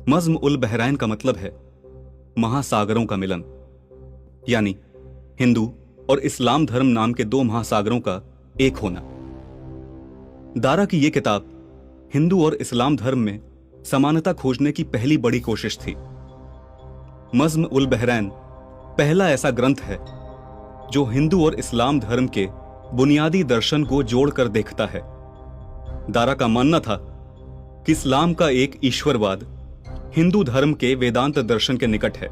मज़्म उल बहरैन का मतलब है महासागरों का मिलन, यानी हिंदू और इस्लाम धर्म नाम के दो महासागरों का एक होना। दारा की यह किताब हिंदू और इस्लाम धर्म में समानता खोजने की पहली बड़ी कोशिश थी। मज़्म उल बहरैन पहला ऐसा ग्रंथ है जो हिंदू और इस्लाम धर्म के बुनियादी दर्शन को जोड़कर देखता है। दारा का मानना था कि इस्लाम का एक ईश्वरवाद हिंदू धर्म के वेदांत दर्शन के निकट है।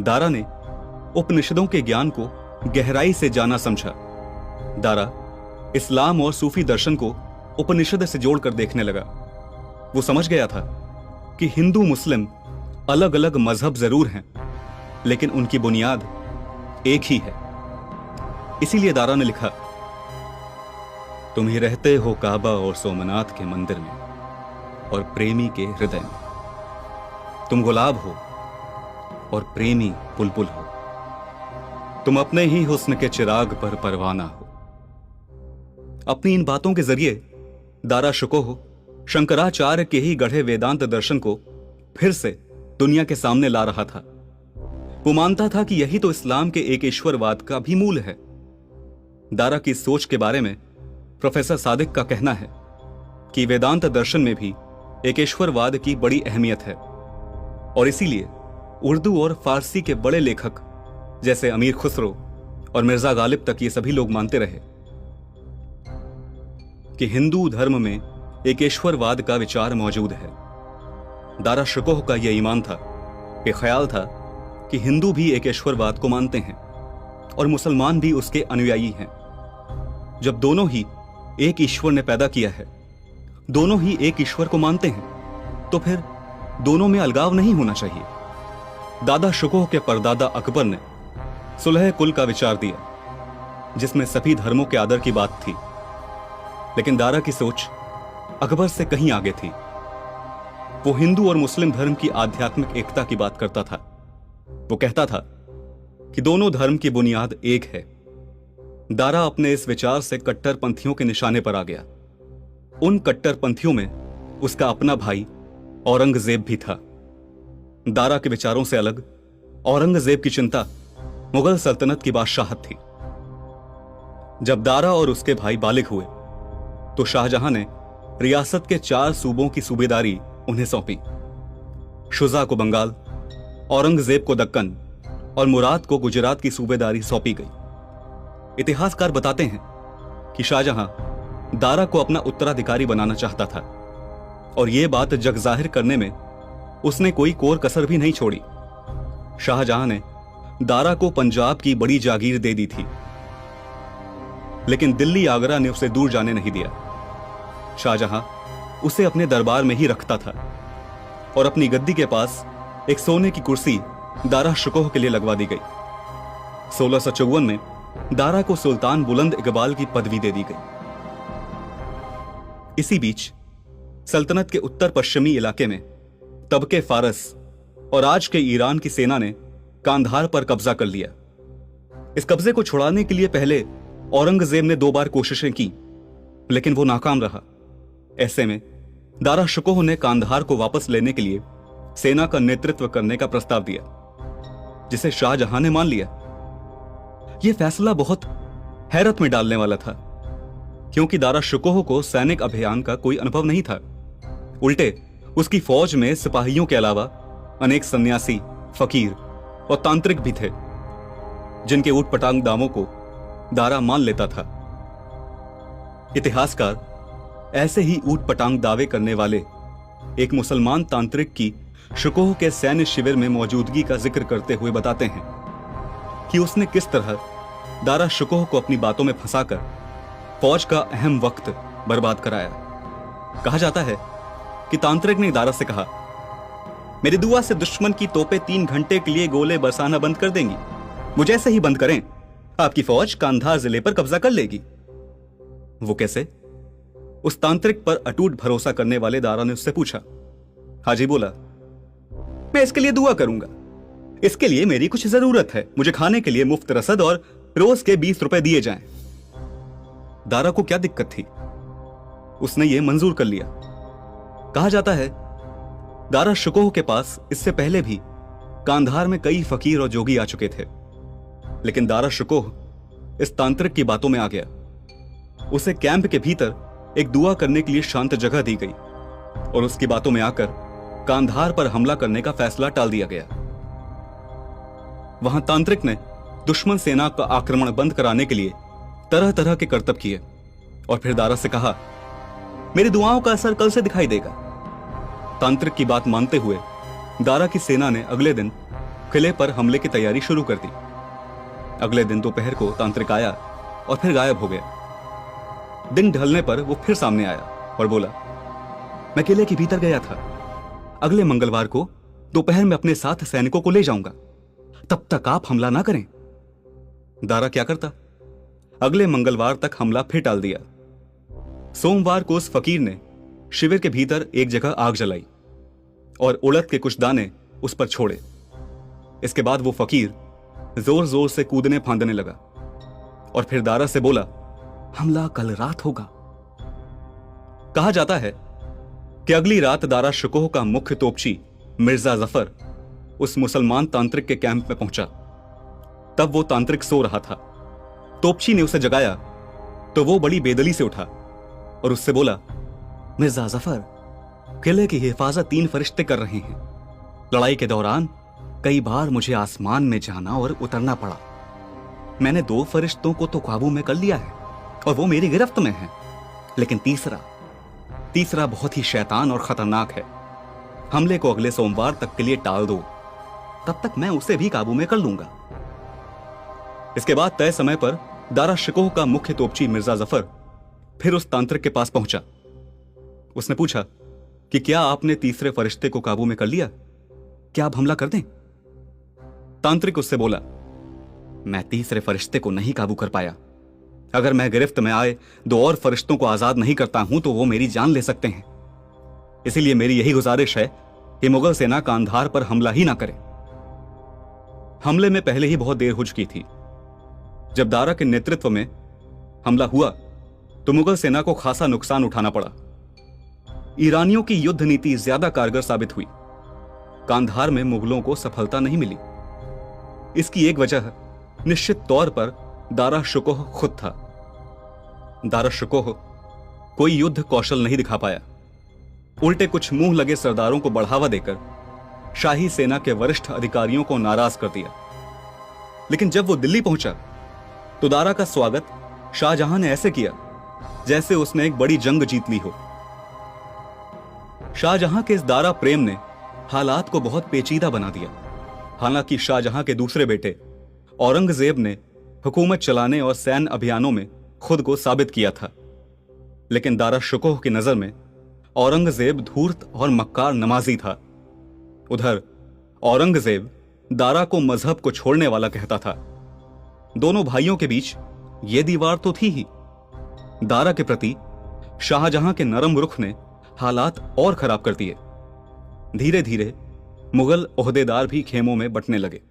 दारा ने उपनिषदों के ज्ञान को गहराई से जाना समझा। दारा इस्लाम और सूफी दर्शन को उपनिषद से जोड़कर देखने लगा। वो समझ गया था कि हिंदू मुस्लिम अलग अलग मजहब जरूर हैं, लेकिन उनकी बुनियाद एक ही है। इसीलिए दारा ने लिखा, तुम ही रहते हो काबा और सोमनाथ के मंदिर में और प्रेमी के हृदय में। तुम गुलाब हो और प्रेमी बुलबुल हो। तुम अपने ही हुस्न के चिराग पर परवाना हो। अपनी इन बातों के जरिए दारा शुकोह शंकराचार्य के ही गढ़े वेदांत दर्शन को फिर से दुनिया के सामने ला रहा था। वो मानता था कि यही तो इस्लाम के एक ईश्वरवाद का भी मूल है। दारा की सोच के बारे में प्रोफेसर सादिक का कहना है कि वेदांत दर्शन में भी एक ईश्वरवाद की बड़ी अहमियत है, और इसीलिए उर्दू और फारसी के बड़े लेखक जैसे अमीर खुसरो और मिर्जा गालिब तक ये सभी लोग मानते रहे कि हिंदू धर्म में एक ईश्वरवाद का विचार मौजूद है। दारा शुकोह का यह ईमान था, ये ख्याल था कि हिंदू भी एक ईश्वरवाद को मानते हैं और मुसलमान भी उसके अनुयायी हैं। जब दोनों ही एक ईश्वर ने पैदा किया है, दोनों ही एक ईश्वर को मानते हैं, तो फिर दोनों में अलगाव नहीं होना चाहिए। दादा शुकोह के परदादा अकबर ने सुलह कुल का विचार दिया, जिसमें सभी धर्मों के आदर की बात थी। लेकिन दारा की सोच अकबर से कहीं आगे थी। वो हिंदू और मुस्लिम धर्म की आध्यात्मिक एकता की बात करता था। वो कहता था कि दोनों धर्म की बुनियाद एक है। दारा अपने इस विचार से कट्टरपंथियों के निशाने पर आ गया। उन कट्टरपंथियों में उसका अपना भाई औरंगजेब भी था। दारा के विचारों से अलग औरंगजेब की चिंता मुगल सल्तनत की बादशाहत थी। जब दारा और उसके भाई बालिग हुए तो शाहजहां ने रियासत के 4 सूबों की सूबेदारी उन्हें सौंपी। शुजा को बंगाल, औरंगजेब को दक्कन और मुराद को गुजरात की सूबेदारी सौंपी गई। इतिहासकार बताते हैं कि शाहजहां दारा को अपना उत्तराधिकारी बनाना चाहता था, और यह बात जग जाहिर करने में उसने कोई कोर कसर भी नहीं छोड़ी। शाहजहां ने दारा को पंजाब की बड़ी जागीर दे दी थी, लेकिन दिल्ली आगरा ने उसे दूर जाने नहीं दिया। शाहजहां उसे अपने दरबार में ही रखता था और अपनी गद्दी के पास एक सोने की कुर्सी दारा शुकोह के लिए लगवा दी गई। 1654 में दारा को सुल्तान बुलंद इकबाल की पदवी दे दी गई। इसी बीच सल्तनत के उत्तर पश्चिमी इलाके में तबके फारस और आज के ईरान की सेना ने कांधार पर कब्जा कर लिया। इस कब्जे को छुड़ाने के लिए पहले औरंगजेब ने 2 बार कोशिशें की, लेकिन वो नाकाम रहा। ऐसे में दारा शुकोह ने कांधार को वापस लेने के लिए सेना का नेतृत्व करने का प्रस्ताव दिया, जिसे शाहजहां ने मान लिया। यह फैसला बहुत हैरत में डालने वाला था, क्योंकि दारा शुकोह को सैनिक अभियान का कोई अनुभव नहीं था। उल्टे उसकी फौज में सिपाहियों के अलावा अनेक सन्यासी, फकीर और तांत्रिक भी थे, जिनके ऊटपटांग दावों को दारा मान लेता था। इतिहासकार ऐसे ही ऊटपटांग दावे करने वाले एक मुसलमान तांत्रिक की शुकोह के सैन्य शिविर में मौजूदगी का जिक्र करते हुए बताते हैं कि उसने किस तरह दारा शुकोह को अपनी बातों में फंसाकर फौज का अहम वक्त बर्बाद कराया। कहा जाता है कि तांत्रिक ने दारा से कहा, मेरी दुआ से दुश्मन की तोपें 3 घंटे के लिए गोले बरसाना बंद कर देंगी। वो जैसे ही बंद करें, आपकी फौज कांधार जिले पर कब्जा कर लेगी। वो कैसे? उस तांत्रिक पर अटूट भरोसा करने वाले दारा ने उससे पूछा। हाजी बोला, मैं इसके लिए दुआ करूंगा। इसके लिए मेरी कुछ जरूरत है। मुझे खाने के लिए मुफ्त रसद और रोज के 20 रुपए दिए जाएं। दारा को क्या दिक्कत थी? उसने ये मंजूर कर लिया। कहा जाता है दारा शुकोह के पास इससे पहले भी कांधार में कई फकीर और जोगी आ चुके थे, लेकिन दारा शुकोह इस तांत्रिक की बातों में आ गया। उसे कैंप के भीतर एक दुआ करने के लिए शांत जगह दी गई और उसकी बातों में आकर कांधार पर हमला करने का फैसला टाल दिया गया। वहां तांत्रिक ने दुश्मन सेना का आक्रमण बंद कराने के लिए तरह तरह के करतब किए और फिर दारा से कहा, मेरी दुआओं का असर कल से दिखाई देगा। तांत्रिक की बात मानते हुए दारा की सेना ने अगले दिन किले पर हमले की तैयारी शुरू कर दी। अगले दिन दोपहर को तांत्रिक आया और फिर गायब हो गया। दिन ढलने पर वो फिर सामने आया और बोला, मैं किले के भीतर गया था। अगले मंगलवार को दोपहर में अपने साथ सैनिकों को ले जाऊंगा, तब तक आप हमला ना करें। दारा क्या करता, अगले मंगलवार तक हमला फिर टाल दिया। सोमवार को उस फकीर ने शिविर के भीतर एक जगह आग जलाई और उड़द के कुछ दाने उस पर छोड़े। इसके बाद वो फकीर जोर जोर से कूदने फांदने लगा और फिर दारा से बोला, हमला कल रात होगा। कहा जाता है कि अगली रात दारा शुकोह का मुख्य तोपची मिर्जा जफर उस मुसलमान तांत्रिक के कैंप में पहुंचा। तब वो तांत्रिक सो रहा था। तोपची ने उसे जगाया तो वो बड़ी बेदली से उठा और उससे बोला, मिर्जा जफर, किले की हिफाजत 3 फरिश्ते कर रहे हैं। लड़ाई के दौरान कई बार मुझे आसमान में जाना और उतरना पड़ा। मैंने 2 फरिश्तों को तो काबू में कर लिया है और वो मेरी गिरफ्त में है, लेकिन तीसरा बहुत ही शैतान और खतरनाक है। हमले को अगले सोमवार तक के लिए टाल दो, तब तक मैं उसे भी काबू में कर लूंगा। इसके बाद तय समय पर दारा शुकोह का मुख्य तोपची मिर्जा जफर फिर उस तांत्रिक के पास पहुंचा। उसने पूछा कि क्या आपने तीसरे फरिश्ते को काबू में कर लिया? क्या आप हमला कर दें? तांत्रिक उससे बोला, मैं तीसरे फरिश्ते को नहीं काबू कर पाया। अगर मैं गिरफ्त में आए 2 और फरिश्तों को आजाद नहीं करता हूं तो वो मेरी जान ले सकते हैं। इसीलिए मेरी यही गुजारिश है कि मुगल सेना कांधार पर हमला ही ना करे। हमले में पहले ही बहुत देर हो चुकी थी। जब दारा के नेतृत्व में हमला हुआ तो मुगल सेना को खासा नुकसान उठाना पड़ा। ईरानियों की युद्ध नीति ज्यादा कारगर साबित हुई। कांधार में मुगलों को सफलता नहीं मिली। इसकी एक वजह निश्चित तौर पर दारा शुकोह खुद था। दारा शुकोह कोई युद्ध कौशल नहीं दिखा पाया। उल्टे कुछ मुंह लगे सरदारों को बढ़ावा देकर शाही सेना के वरिष्ठ अधिकारियों को नाराज कर दिया। लेकिन जब वो दिल्ली पहुंचा तो दारा का स्वागत शाहजहां ने ऐसे किया जैसे उसने एक बड़ी जंग जीत ली हो। शाहजहां के इस दारा प्रेम ने हालात को बहुत पेचीदा बना दिया। हालांकि शाहजहां के दूसरे बेटे औरंगजेब ने हुकूमत चलाने और सैन्य अभियानों में खुद को साबित किया था, लेकिन दारा शुकोह की नजर में औरंगजेब धूर्त और मक्कार नमाजी था। उधर औरंगजेब दारा को मजहब को छोड़ने वाला कहता था। दोनों भाइयों के बीच यह दीवार तो थी ही। दारा के प्रति शाहजहां के नरम रुख ने हालात और खराब कर दिए। धीरे धीरे मुगल ओहदेदार भी खेमों में बंटने लगे।